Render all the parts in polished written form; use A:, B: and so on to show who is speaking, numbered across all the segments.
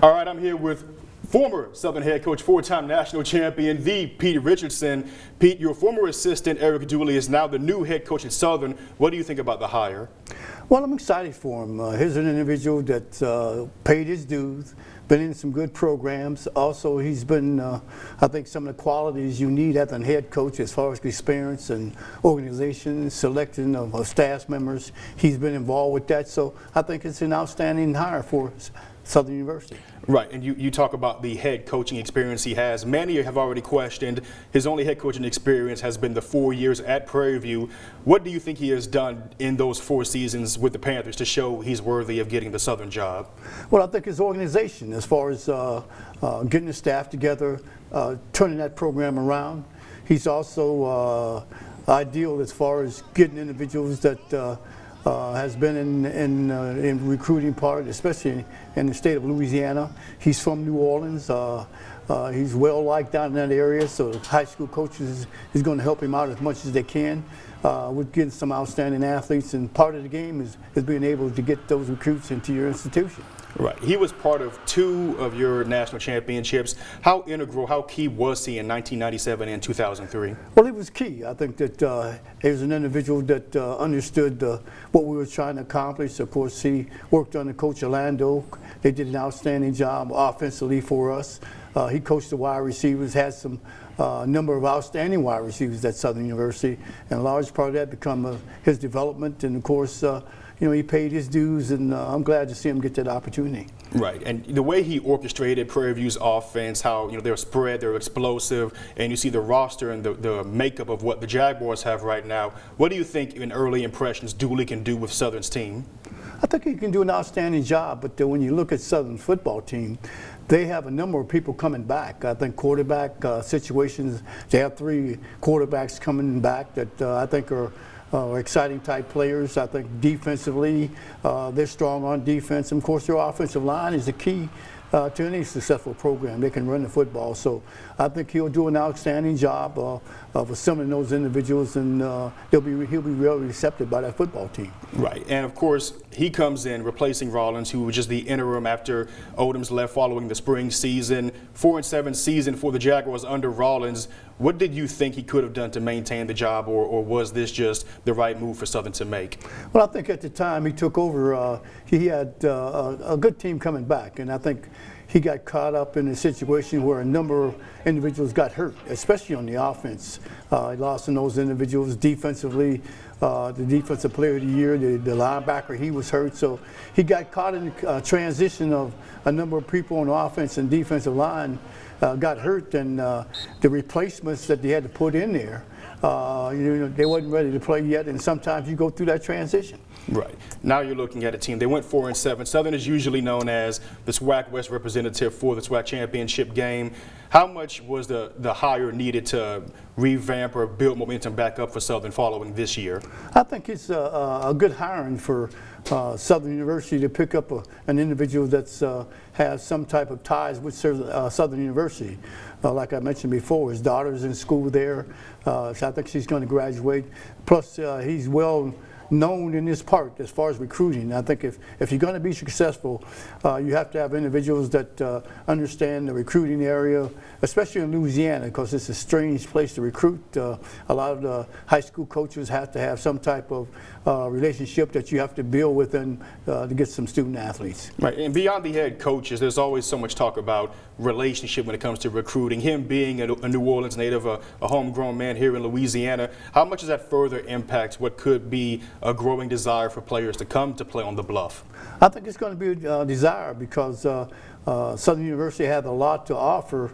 A: All right, I'm here with former Southern head coach, four-time national champion, the Pete Richardson. Pete, your former assistant, Eric Dooley, is now the new head coach at Southern. What do you think about the hire?
B: Well, I'm excited for him. He's an individual that paid his dues, been in some good programs. Also, he's been, I think, some of the qualities you need as a head coach as far as experience and organization, selection of staff members. He's been involved with that, so I think it's an outstanding hire for Southern University.
A: Right, and you talk about the head coaching experience he has. Many have already questioned his only head coaching experience has been the 4 years at Prairie View. What do you think he has done in those 4 seasons with the Panthers to show he's worthy of getting the Southern job?
B: Well, I think his organization, as far as getting the staff together, turning that program around. He's also ideal as far as getting individuals that has been in recruiting part, especially in the state of Louisiana. He's from New Orleans. He's well liked down in that area, so the high school coaches is going to help him out as much as they can with getting some outstanding athletes. And part of the game is being able to get those recruits into your institution.
A: Right. He was part of 2 of your national championships. How integral, how key was he in 1997 and 2003?
B: Well, he was key. I think that he was an individual that understood what we were trying to accomplish. Of course, he worked under Coach Orlando. They did an outstanding job offensively for us. He coached the wide receivers, had some number of outstanding wide receivers at Southern University, and a large part of that become his development. And of course, you know, he paid his dues, and I'm glad to see him get that opportunity.
A: Right, and the way he orchestrated Prairie View's offense, how they're spread, they're explosive, and you see the roster and the makeup of what the Jaguars have right now. What do you think, in early impressions, Dooley can do with Southern's team?
B: I think he can do an outstanding job, but when you look at Southern's football team, they have a number of people coming back. I think quarterback situations, they have 3 quarterbacks coming back that I think are exciting type players. I think defensively, they're strong on defense. And of course, their offensive line is the key to any successful program. They can run the football. So I think he'll do an outstanding job of assembling those individuals, and he'll be really accepted by that football team.
A: Right, and of course, he comes in replacing Rollins, who was just the interim after Odom's left following the spring season. 4-7 season for the Jaguars under Rollins. What did you think he could have done to maintain the job, or was this just the right move for Southern to make?
B: Well, I think at the time he took over, he had a good team coming back, and I think he got caught up in a situation where a number of individuals got hurt, especially on the offense. He lost in those individuals defensively. The defensive player of the year, the linebacker, he was hurt. So he got caught in a transition of a number of people on the offense and defensive line got hurt, and the replacements that they had to put in there, they wasn't ready to play yet, and sometimes you go through that transition.
A: Right. Now you're looking at a team. They went 4-7. Southern is usually known as the SWAC West representative for the SWAC championship game. How much was the hire needed to revamp or build momentum back up for Southern following this year?
B: I think it's a good hiring for Southern University to pick up an individual that's has some type of ties with Southern University. Like I mentioned before, his daughter's in school there, so I think she's going to graduate. Plus, he's well known in this part as far as recruiting. I think if you're going to be successful, you have to have individuals that understand the recruiting area, especially in Louisiana, because it's a strange place to recruit. A lot of the high school coaches have to have some type of relationship that you have to build with them to get some student athletes.
A: Right, and beyond the head coaches, there's always so much talk about relationship when it comes to recruiting. Him being a New Orleans native, a homegrown man here in Louisiana, how much does that further impact what could be a growing desire for players to come to play on the Bluff?
B: I think it's going to be a desire because Southern University has a lot to offer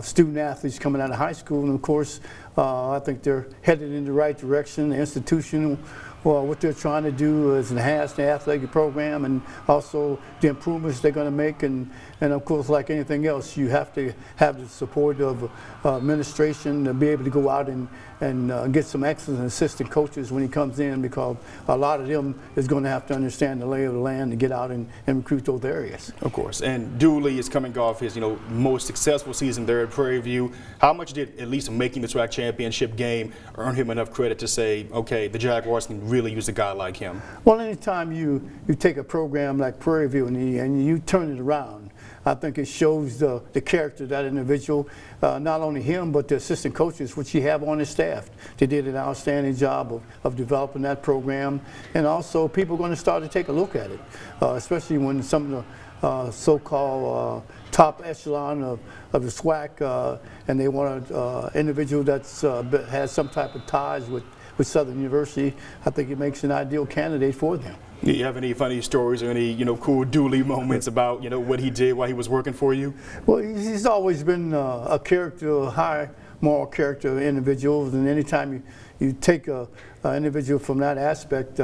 B: student athletes coming out of high school, and of course I think they're headed in the right direction. The institution, well, what they're trying to do is enhance the athletic program and also the improvements they're going to make. And of course, like anything else, you have to have the support of administration to be able to go out and get some excellent assistant coaches when he comes in, because a lot of them is going to have to understand the lay of the land to get out and recruit those areas.
A: Of course. And Dooley is coming off his most successful season there at Prairie View. How much did at least making the SWAC championship game earn him enough credit to say, okay, the Jaguars can really really use a guy like him?
B: Well, anytime you take a program like Prairie and you turn it around, I think it shows the character of that individual, not only him, but the assistant coaches, which he have on his staff. They did an outstanding job of developing that program, and also people are going to start to take a look at it, especially when some of the so-called top echelon of the SWAC, and they want an individual that's has some type of ties with Southern University. I think it makes an ideal candidate for them.
A: Do you have any funny stories or any cool Dooley moments about what he did while he was working for you?
B: Well, he's always been a character, a high moral character individual, and anytime you take an individual from that aspect,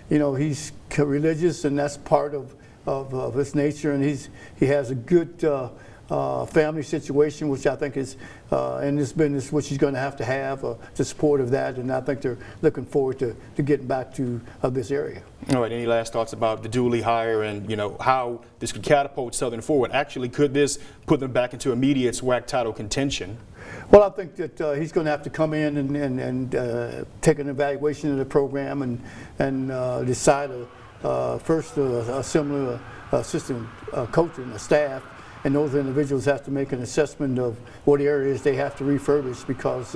B: he's religious, and that's part of his nature, and he has a good family situation, which I think is in this business, which he's going to have the support of that, and I think they're looking forward to getting back to this area.
A: All right, any last thoughts about the Dooley hire and how this could catapult Southern forward? Actually, could this put them back into immediate SWAC title contention?
B: Well, I think that he's going to have to come in and take an evaluation of the program and decide first a similar assistant coach and a staff. And those individuals have to make an assessment of what areas they have to refurbish because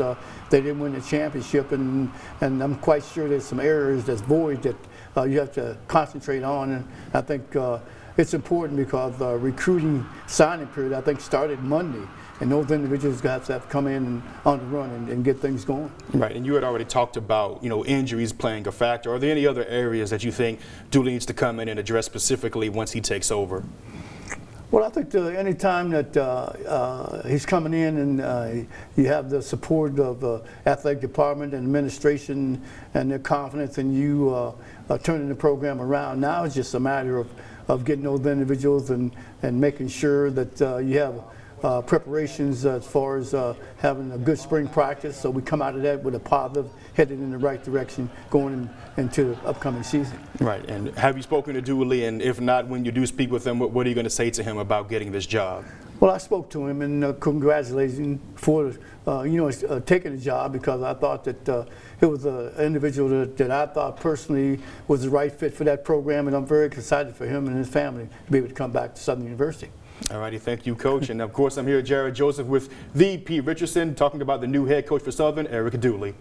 B: they didn't win the championship, and I'm quite sure there's some areas that's void that you have to concentrate on. And I think it's important because the recruiting signing period, I think, started Monday, and those individuals have to come in on the run and get things going. Right,
A: and you had already talked about injuries playing a factor. Are there any other areas that you think Dooley needs to come in and address specifically once he takes over?
B: Well, I think any time that he's coming in and you have the support of the athletic department and administration and their confidence in you turning the program around, now it's just a matter of getting those individuals and making sure that you have preparations as far as having a good spring practice, so we come out of that with a positive, headed in the right direction going into the upcoming season.
A: Right, and have you spoken to Dooley, and if not, when you do speak with him, what are you going to say to him about getting this job?
B: Well, I spoke to him and congratulated him for taking the job, because I thought that it was an individual that I thought personally was the right fit for that program, and I'm very excited for him and his family to be able to come back to Southern University.
A: All righty, thank you, Coach. And of course, I'm here, Jared Joseph, with the Pete Richardson, talking about the new head coach for Southern, Eric Dooley.